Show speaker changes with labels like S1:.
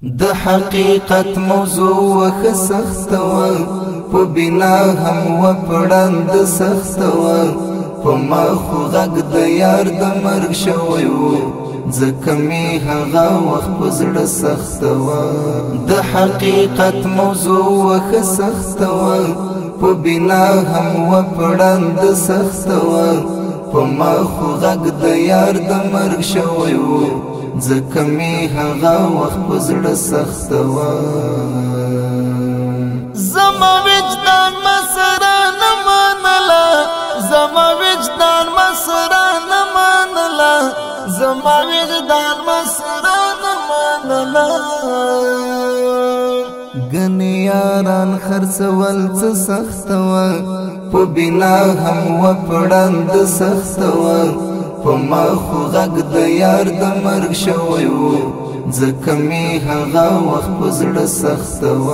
S1: د حقیقت موضوع وخ سخت و په بنا هم و پړند سخت و په ما خو غږ د یار د مرګ شوی و ځکه مې هغه وخت په زړه سخت و د حقیقت موضوع وخ سخت و په بنا هم و پړند سخت و په ما خو غږ د یار د مرګ شوی و ځکه مې هغه وخت په زړه سخت و
S2: زما وجدان مسره نه منله زما وجدان مسره نه منله زما وجدان مسره نه منله
S1: ګنې یاران خرڅول څه سخت و په بنا هم و پړند سخت و په ما خو غږ د یار د مرګ شوی و ځکه مې هغه وخت په زړه سخت و